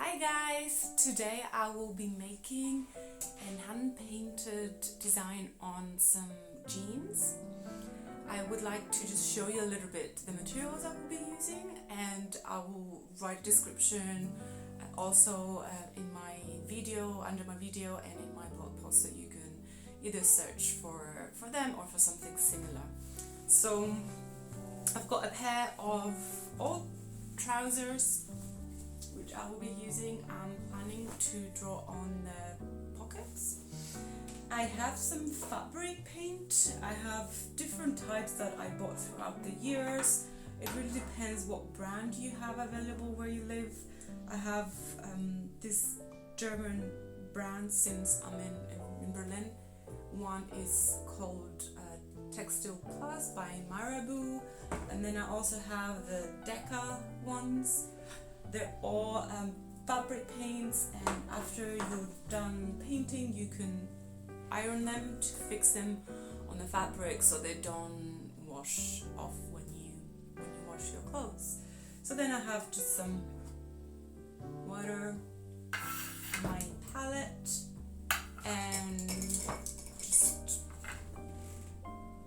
Hi guys! Today I will be making a hand-painted design on some jeans. I would like to just show you a little bit the materials I will be using, and I will write a description also in my video, under my video, and in my blog post, so you can either search for them or for something similar. So I've got a pair of old trousers which I will be using. I'm planning to draw on the pockets. I have some fabric paint. I have different types that I bought throughout the years. It really depends what brand you have available where you live. I have this German brand since I'm in Berlin. One is called Textile Plus by Marabou, and then I also have the Deca ones. They're all fabric paints, and after you're done painting you can iron them to fix them on the fabric so they don't wash off when you wash your clothes. So then I have just some water, my palette, and just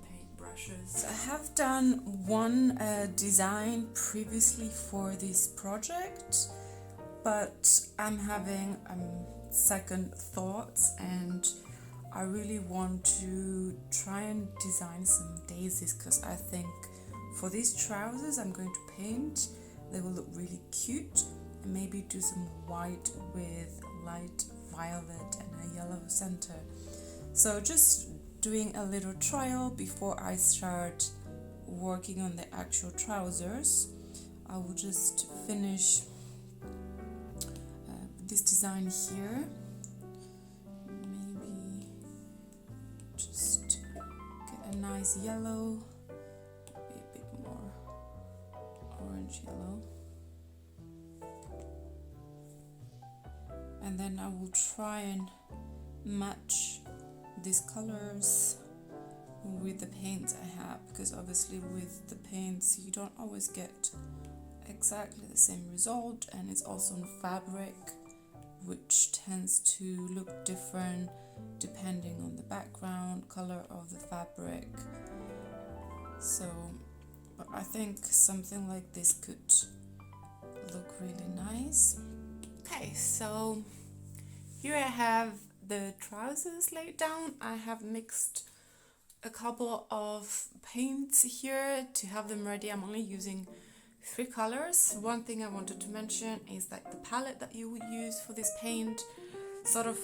paint brushes. I have done one design previously for this project, but I'm having second thoughts, and I really want to try and design some daisies, because I think for these trousers I'm going to paint, they will look really cute, and maybe do some white with light violet and a yellow center. So just doing a little trial before I start working on the actual trousers. I will just finish this design here. Maybe just get a nice yellow, maybe a bit more orange yellow. And then I will try and match these colors with the paints I have, because obviously with the paints you don't always get exactly the same result, and it's also on fabric, which tends to look different depending on the background color of the fabric. So, but I think something like this could look really nice. Okay, so here I have the trousers laid down. I have mixed a couple of paints here to have them ready. I'm only using 3 colors. One thing I wanted to mention is that the palette that you would use for this paint sort of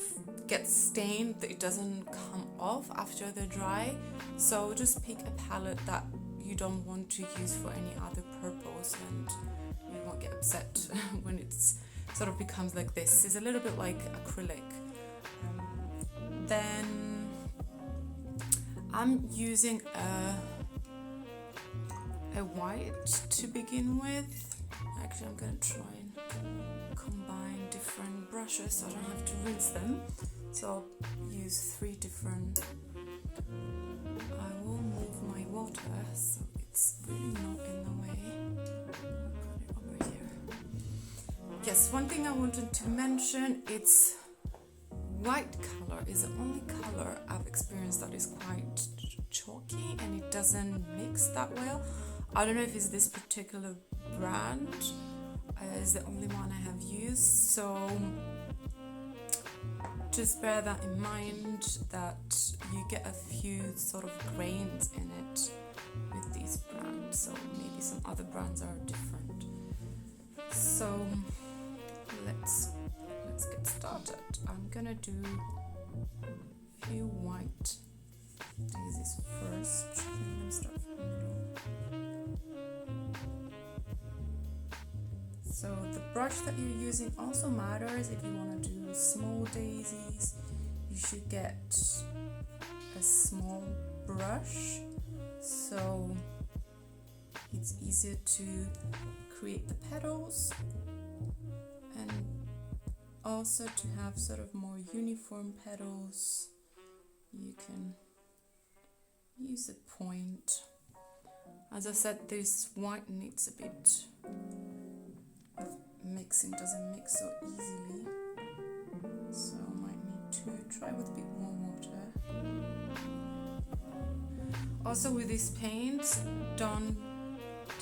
gets stained, that it doesn't come off after they're dry. So just pick a palette that you don't want to use for any other purpose, and you won't get upset when it's sort of becomes like this. It's a little bit like acrylic. Then I'm using a white to begin with. Actually, I'm gonna try and combine different brushes so I don't have to rinse them. So I'll use 3 different. I will move my water so it's really not in the way. Put it over here. Yes, one thing I wanted to mention, it's white color is the only color I've experienced that is quite chalky and it doesn't mix that well. I don't know if it's this particular brand, is the only one I have used, so just bear that in mind, that you get a few sort of grains in it with these brands, so maybe some other brands are different. So let's get started. I'm gonna do a few white daisies first. I'm gonna start from the middle. So the brush that you're using also matters. If you want to do small daisies, you should get a small brush, so it's easier to create the petals, and also to have sort of more uniform petals. You can use a point. As I said, this white needs a bit of mixing doesn't mix so easily, so I might need to try with a bit more water. Also with this paint, don't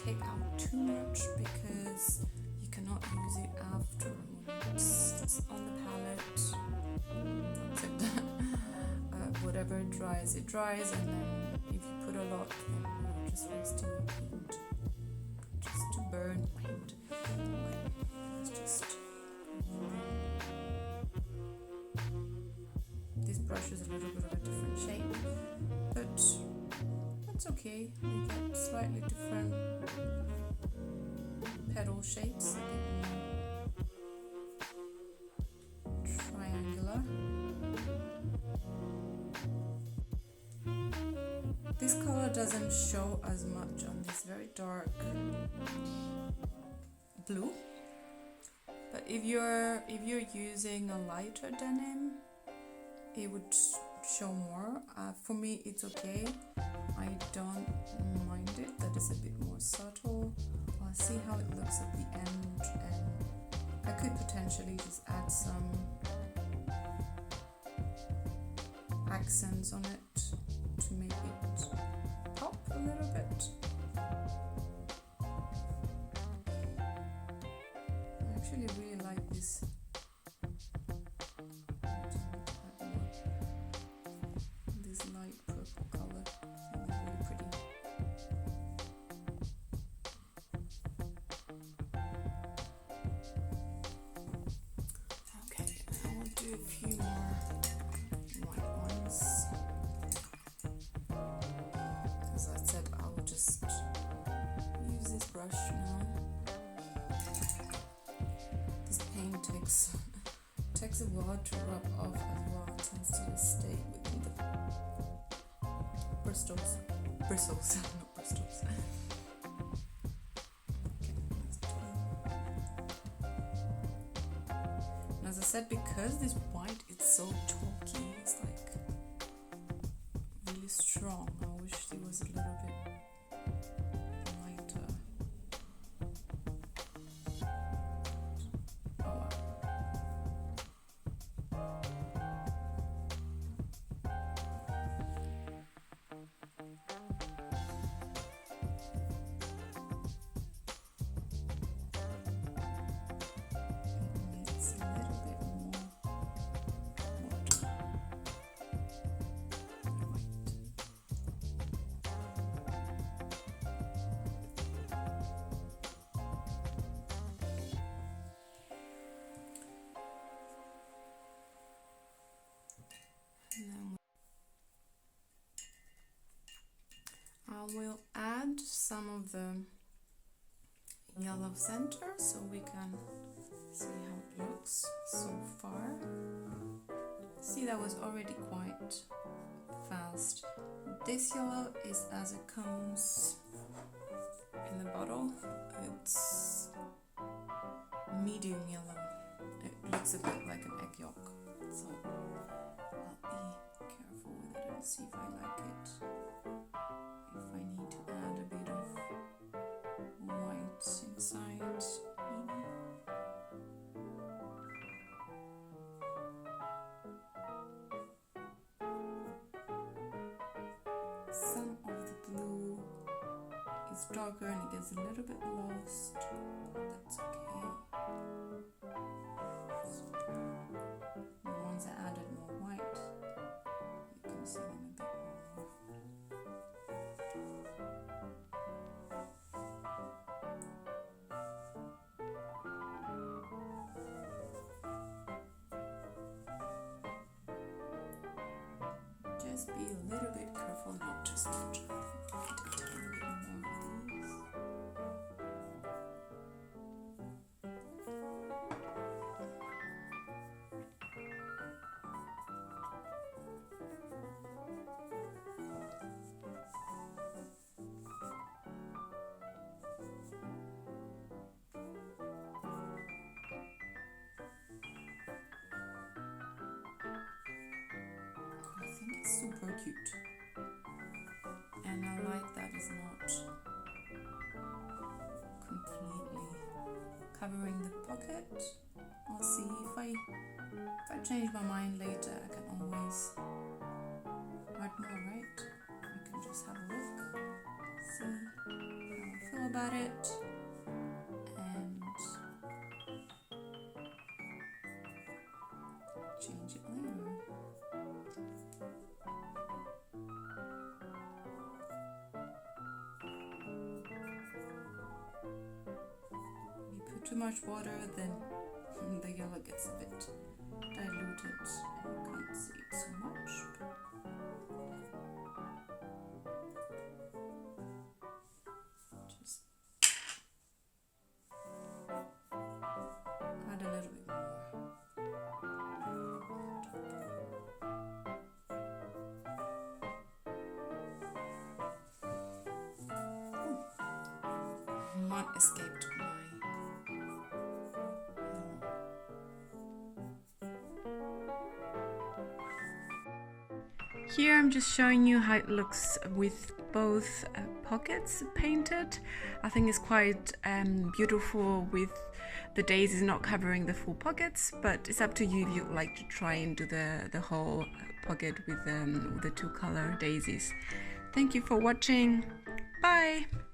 take out too much because you cannot use it afterwards. It's on the palette. That's it. Whatever dries, it dries, and then if you put a lot, then you're just wasting your paint. Just to burn paint. Okay, let's just. This brush is a little bit of a different shape, but that's okay. We get slightly different petal shapes, a bit more triangular. This color doesn't show as much on this very dark blue, but if you're using a lighter denim, it would show more. For me, it's okay. I don't mind it. That is a bit more subtle. I'll see how it looks at the end, and I could potentially just add some accents on it to make it pop a little bit. I actually really like this. This light purple color. I think it's really pretty. Okay, I will do a few more white ones. As I said, I will just use this brush now. This paint takes a while to rub off as well. It tends to just stay within the bristles, not bristles. Okay, let's do. And as I said, because this white is so chalky, it's like really strong. I wish it was a little bit lighter. Oh wow. It's a little bit more water. White. And then I will add some of the yellow center so we can see how it looks so far. See, that was already quite fast. This yellow is as it comes in the bottle. It's medium yellow. It looks a bit like an egg yolk, so I'll be careful with it and see if I like it. If I need to add a bit of white inside, maybe. Some of the blue is darker and it gets a little bit lost, but that's okay. The ones I added more white, you can see them a bit more. Just be a little bit careful not to smudge. I think a tiny bit more of these. I think it's super cute, and I like that it's not completely covering the pocket. I'll see if I change my mind later. I can always add more, right? I can just have a look, see how I feel about it, and change it later. If you put too much water, then the yellow gets a bit diluted. You can't see it so much. Just add a little bit more. One escaped my Here I'm just showing you how it looks with both pockets painted. I think it's quite beautiful with the daisies not covering the full pockets, but it's up to you if you'd like to try and do the whole pocket with the two color daisies. Thank you for watching. Bye!